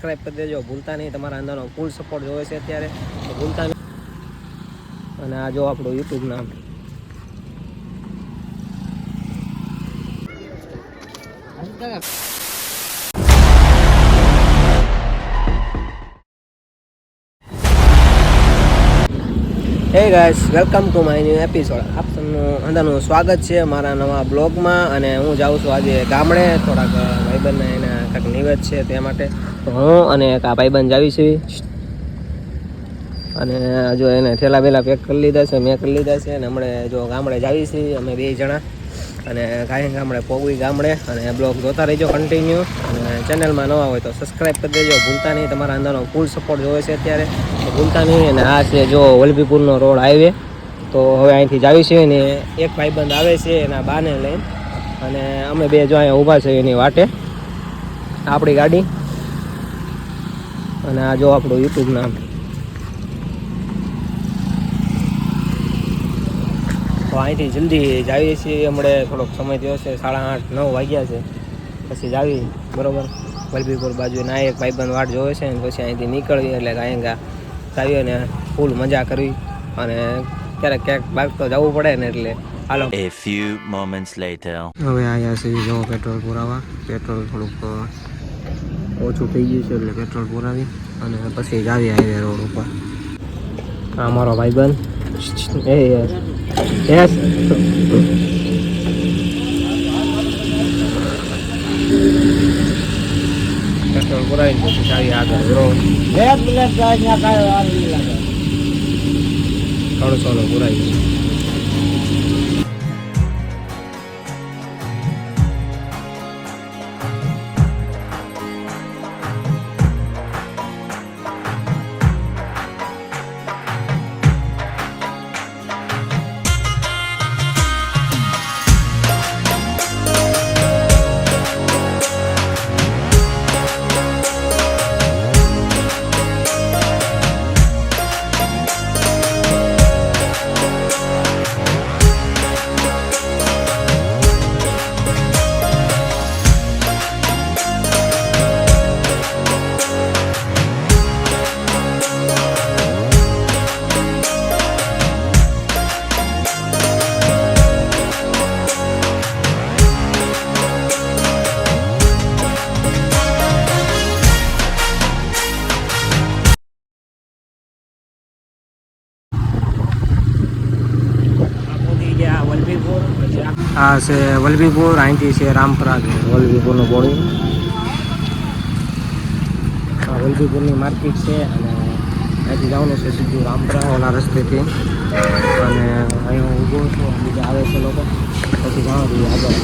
Subscribe કરી દેજો, ભૂલતા નહીં. તમારા અંદરનો ફૂલ સપોર્ટ જોવે છે અત્યારે, તો ભૂલતા નહીં. અને આ જો આપણું યુટ્યુબ નામ. હે guys, welcome to my new episode. આપ સૌનું અંદરનું સ્વાગત છે મારા નવા બ્લોગમાં. અને હું જાઉં છું આજે ગામડે, થોડાક ભાઈબંધને એના કાંઈક નિવેદ છે તે માટે. તો હું અને એક આ ભાઈબંધ જાવી છે. અને જો એને ઠેલા બેલા પેક કરી લીધા છે, મેં કરી લીધા છે. અને હમણાં જો ગામડે જાવી છીએ અમે બે જણા. અને કાંઈ ગામડે પોગવી ગામડે. અને બ્લોગ જોતા રહેજો કન્ટિન્યુ. અને ચેનલમાં નવા હોય તો સબસ્ક્રાઈબ કરી દેજો, ભૂલતા નહીં. તમારા અંદરનો ફૂલ સપોર્ટ જોવે છે અત્યારે, તો ભૂલતા નહીં. અને આ છે જો વલભીપુરનો રોડ હાઈવે. તો હવે અહીંથી જાવી છે ને એક ભાઈબંધ આવે છે એના બાને લઈને. અને અમે બે જો અહીંયા ઊભા છે એની વાટે, આપણી ગાડી. અને આ જો આપણું યુટ્યુબ નામ. તો અહીંથી જલ્દી જાવીએ છીએ. હમણાં થોડોક સમય થયો છે, 8:30-9 વાગ્યા છે. પછી જાવી બરાબર વલભીપુર બાજુ. ના એક ભાઈબંધ વાટ જોવે છે ને પછી અહીંથી નીકળવી એટલે કાંઈ જાવીએ ને ફૂલ મજા કરવી. અને ક્યારેક ક્યાંક બાઇક તો જવું પડે ને, એટલે હાલો. A few moments later. હવે આવ્યા છે જો પેટ્રોલ પુરાવા. પેટ્રોલ થોડુંક ઓછું થઈ ગયું છે એટલે પેટ્રોલ પુરાવી અને પછી જાવી હાઈવે રોડ ઉપર. આ મારો ભાઈબંધ યસ પેટ્રોલ પુરાવીને પછી જાવી આગળ રોડ. 300 પુરાવી. આ છે વલભીપુર, અહીંથી છે રામપરા વલભીપુરનું બોર્ડિંગ. આ વલભીપુરની માર્કેટ છે અને અહીંથી જવાનું છે સીધું રામપરા ઓલા રસ્તેથી. અને અહીં ઊભો છું, બીજા આવે છે લોકો. પછી જવાનું આગળ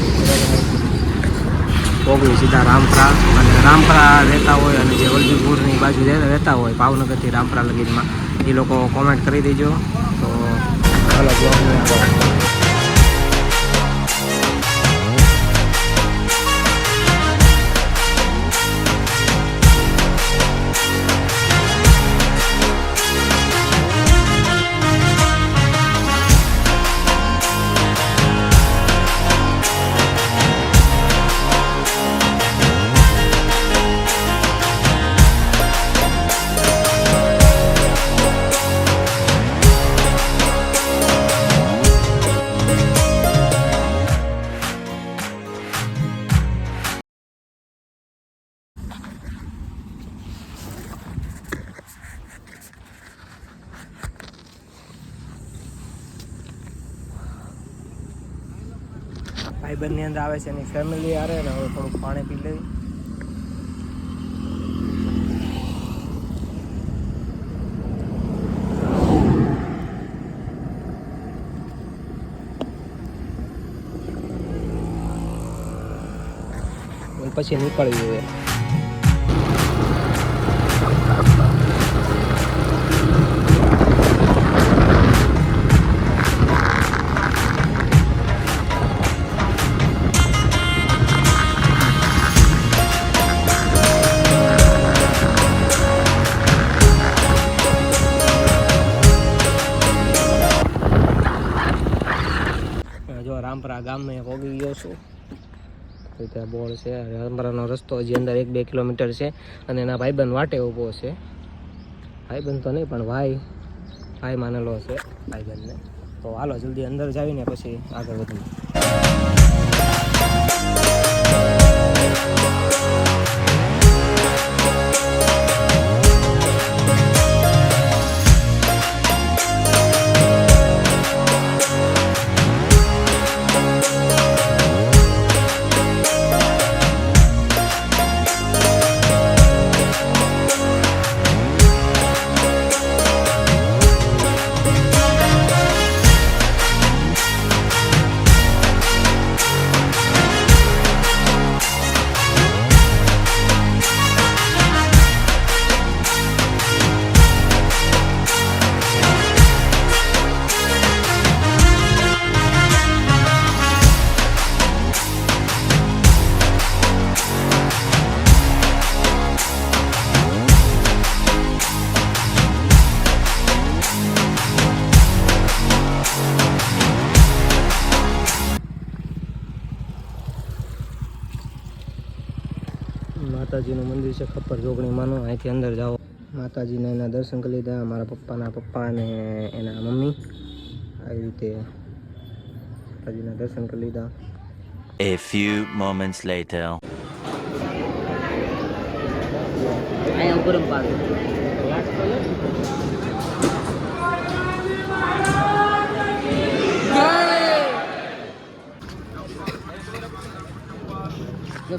પોગવી સીધા રામપરા. અને રામપરા રહેતા હોય અને જે વલભીપુરની બાજુ રહેતા હોય ભાવનગરથી રામપરા લગીનમાં, એ લોકો કોમેન્ટ કરી દેજો. તો ચાલો બ્લોગની આગળ. ભાઈબંધની અંદર આવે છે એની ફેમિલી આવે ને. હવે થોડુંક પાણી પી લેવી. પછી નીકળવી જોઈએ. રામપરા ગામમાં પહોંચી ગયો છું. ત્યાં બોર્ડ છે. રામપરાનો રસ્તો હજી અંદર 1-2 કિલોમીટર છે અને એના ભાઈબંધ વાટે ઊભો છે. ભાઈબંધ તો નહીં પણ ભાઈ માનેલો છે ભાઈબંધને. તો હાલો જલ્દી અંદર જાવીને પછી આગળ વધીએ. માતાજીનું મંદિર છે ખપ્પર જોગણીમાંનું. અહીંથી અંદર જાઓ. માતાજીને એના દર્શન કરી લીધા. મારા પપ્પાના પપ્પા અને એના મમ્મી આવી રીતે માતાજીના દર્શન કરી લીધા. A few moments later. અહીંયા ઉપર પાડો.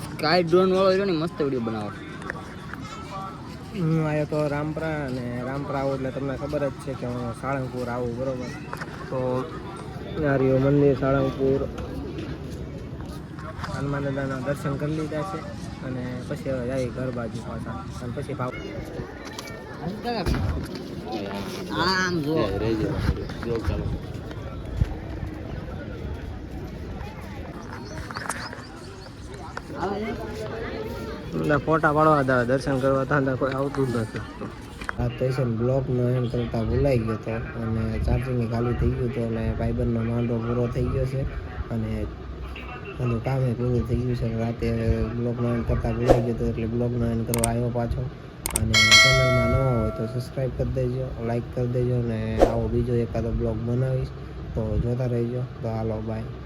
સ્કાય ડ્રોન વાળો રહ્યો ને મસ્ત વિડીયો બનાવો. હું આવ્યો તો રામપરા, અને રામપરા આવું એટલે તમને ખબર જ છે કે હું સાળંગપુર આવું, બરાબર. તો આ રહ્યું મંદિર સાળંગપુર. હનુમાન દાદાના દર્શન કરી લીધા છે અને પછી હવે જાય ઘર બાજુ પાછા, અને પછી ભાવ આમ જો ફોટા પાડવા હતા, દર્શન કરવા હતા, કોઈ આવતું જ નથી. આ સ્ટેશન બ્લોકનો એન્ડ કરતા ભૂલાઈ ગયો હતો અને ચાર્જિંગ ખાલી થઈ ગયું હતું, અને ભાઈબંધનો માંડો પૂરો થઈ ગયો છે અને બધું કામે પૂરું થઈ ગયું છે. રાતે બ્લોગનો એન્ડ કરતા ભૂલાઈ ગયો હતો એટલે બ્લોગનો એન્ડ કરવા આવ્યો પાછો. અને ચેનલમાં નવા હોય તો સબસ્ક્રાઈબ કરી દેજો, લાઈક કરી દેજો, અને આવો બીજો એકાદો બ્લોગ બનાવીશ તો જોતા રહેજો. તો હાલો, બાય.